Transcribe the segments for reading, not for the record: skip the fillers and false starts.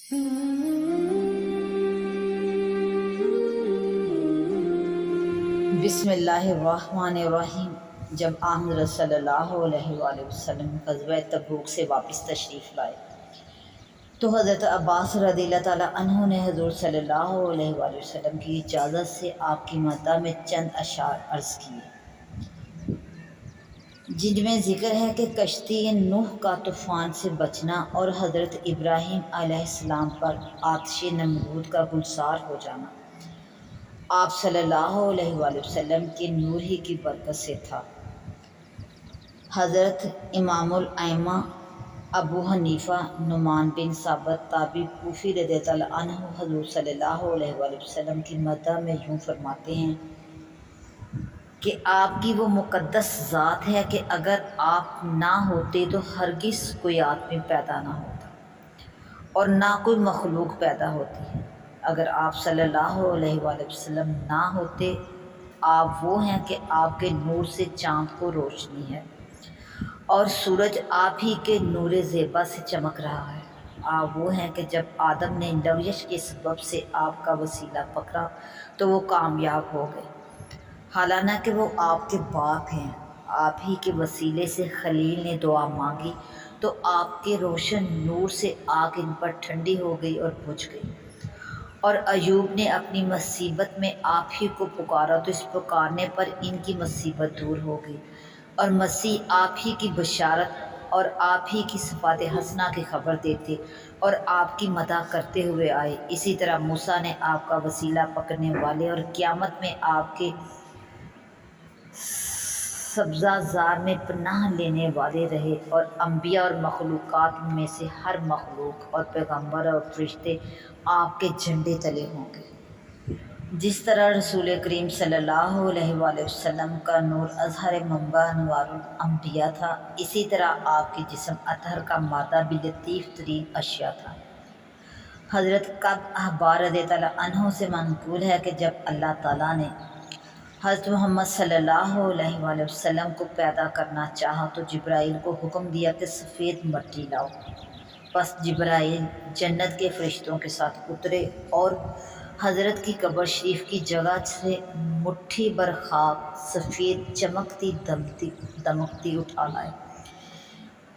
بسم اللہ الرحمن الرحیم۔ جب حضرت صلی اللہ علیہ وآلہ وسلم غزوہ تبوک سے واپس تشریف لائے تو حضرت عباس رضی اللہ تعالیٰ عنہ نے حضور صلی اللہ علیہ وآلہ وسلم کی اجازت سے آپ کی مدح میں چند اشعار عرض کیے، جن میں ذکر ہے کہ کشتی نوح کا طوفان سے بچنا اور حضرت ابراہیم علیہ السلام پر آتش نمرود کا گلزار ہو جانا آپ صلی اللہ علیہ وآلہ وسلم کے نور ہی کی برکت سے تھا۔ حضرت امام الائمہ ابو حنیفہ نعمان بن ثابت تابعی کوفی رضی اللہ عنہ حضور صلی اللہ علیہ وآلہ وسلم کی مدح میں یوں فرماتے ہیں کہ آپ کی وہ مقدس ذات ہے کہ اگر آپ نہ ہوتے تو ہرگز کوئی آدمی پیدا نہ ہوتا اور نہ کوئی مخلوق پیدا ہوتی۔ اگر آپ صلی اللہ علیہ وآلہ وسلم نہ ہوتے، آپ وہ ہیں کہ آپ کے نور سے چاند کو روشنی ہے اور سورج آپ ہی کے نور زیبا سے چمک رہا ہے۔ آپ وہ ہیں کہ جب آدم نے لویش کے سبب سے آپ کا وسیلہ پکڑا تو وہ کامیاب ہو گئے، حالانکہ وہ آپ کے باپ ہیں۔ آپ ہی کے وسیلے سے خلیل نے دعا مانگی تو آپ کے روشن نور سے آگ ان پر ٹھنڈی ہو گئی اور بجھ گئی، اور ایوب نے اپنی مصیبت میں آپ ہی کو پکارا تو اس پکارنے پر ان کی مصیبت دور ہو گئی، اور مسیح آپ ہی کی بشارت اور آپ ہی کی صفات حسنہ کی خبر دیتے اور آپ کی مدح کرتے ہوئے آئے۔ اسی طرح موسیٰ نے آپ کا وسیلہ پکڑنے والے اور قیامت میں آپ کے سبزہ زار میں پناہ لینے والے رہے، اور انبیاء اور مخلوقات میں سے ہر مخلوق اور پیغمبر اور فرشتے آپ کے جھنڈے تلے ہوں گے۔ جس طرح رسول کریم صلی اللہ علیہ وآلہ وسلم کا نور اظہر منبع انوار الانبیاء تھا، اسی طرح آپ کے جسم اطہر کا مادہ بھی لطیف ترین اشیاء تھا۔ حضرت کعب احبار رضی اللہ عنہ سے منقول ہے کہ جب اللہ تعالیٰ نے حضرت محمد صلی اللہ علیہ وآلہ وسلم کو پیدا کرنا چاہا تو جبرائیل کو حکم دیا کہ سفید مٹی لاؤ۔ پس جبرائیل جنت کے فرشتوں کے ساتھ اترے اور حضرت کی قبر شریف کی جگہ سے مٹھی بھر خاک سفید چمکتی دمکتی اٹھا لائے۔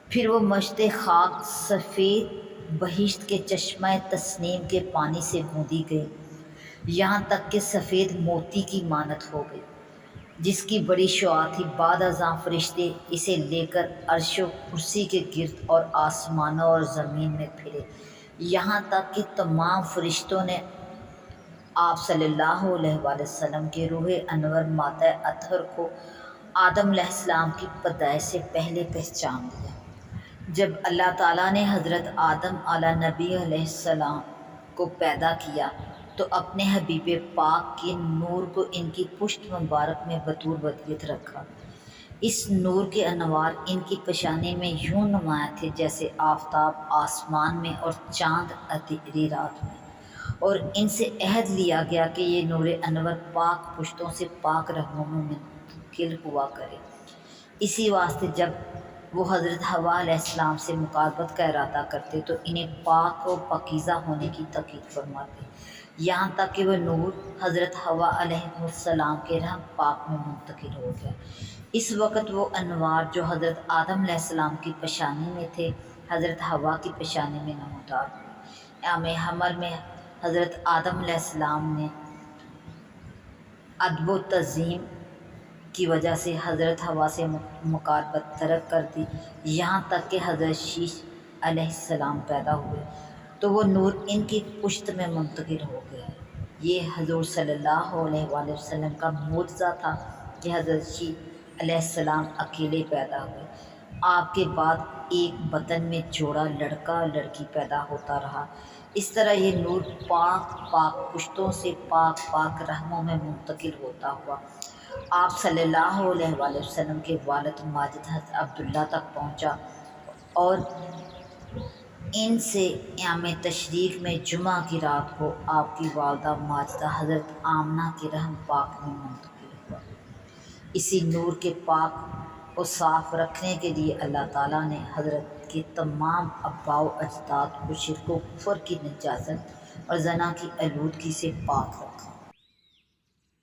پھر وہ مشت خاک سفید بہشت کے چشمہ تسنیم کے پانی سے گوندی گئی، یہاں تک کہ سفید موتی کی مانند ہو گئی، جس کی بڑی شعاع تھی۔ بعد ازاں فرشتے اسے لے کر عرش و کرسی کے گرد اور آسمانوں اور زمین میں پھرے، یہاں تک کہ تمام فرشتوں نے آپ صلی اللہ علیہ وآلہ وسلم کے روح انور مادہ اطہر کو آدم علیہ السلام کی پیدائش سے پہلے پہچان لیا۔ جب اللہ تعالیٰ نے حضرت آدم علیہ نبی علیہ السلام کو پیدا کیا تو اپنے حبیب پاک کے نور کو ان کی پشت مبارک میں بطور ودیعت رکھا۔ اس نور کے انوار ان کی پیشانی میں یوں نمایاں تھے جیسے آفتاب آسمان میں اور چاند اندھیری رات میں، اور ان سے عہد لیا گیا کہ یہ نور انور پاک پشتوں سے پاک رگوں میں منتقل ہوا کرے۔ اسی واسطے جب وہ حضرت حوا علیہ السلام سے مقاربت کا ارادہ کرتے تو انہیں پاک و پاکیزہ ہونے کی تاکید فرماتے، یہاں تک کہ وہ نور حضرت حوا علیہ السلام کے رحم پاک میں منتقل ہو گیا۔ اس وقت وہ انوار جو حضرت آدم علیہ السلام کی پیشانی میں تھے حضرت حوا کی پیشانی میں نمودار ہوئے۔ ایام حمل میں حضرت آدم علیہ السلام نے ادب و تعظیم کی وجہ سے حضرت حوا سے مقاربت ترک کر دی، یہاں تک کہ حضرت شیش علیہ السلام پیدا ہوئے تو وہ نور ان کی پشت میں منتقل ہو گیا۔ یہ حضور صلی اللہ علیہ وآلہ وسلم کا معجزہ تھا کہ حضرت شیش علیہ السلام اکیلے پیدا ہوئے۔ آپ کے بعد ایک بطن میں جوڑا لڑکا لڑکی پیدا ہوتا رہا۔ اس طرح یہ نور پاک پشتوں سے پاک رحموں میں منتقل ہوتا ہوا آپ صلی اللہ علیہ وآلہ وسلم کے والد ماجد حضرت عبداللہ تک پہنچا، اور ان سے ایام تشریق میں جمعہ کی رات کو آپ کی والدہ ماجدہ حضرت آمنہ کے رحم پاک میں منتقل ہوا۔ اسی نور کے پاک و صاف رکھنے کے لیے اللہ تعالیٰ نے حضرت کے تمام آباء و اجداد کو شرک و کفر کی نجاست اور زنا کی آلودگی سے پاک رکھے۔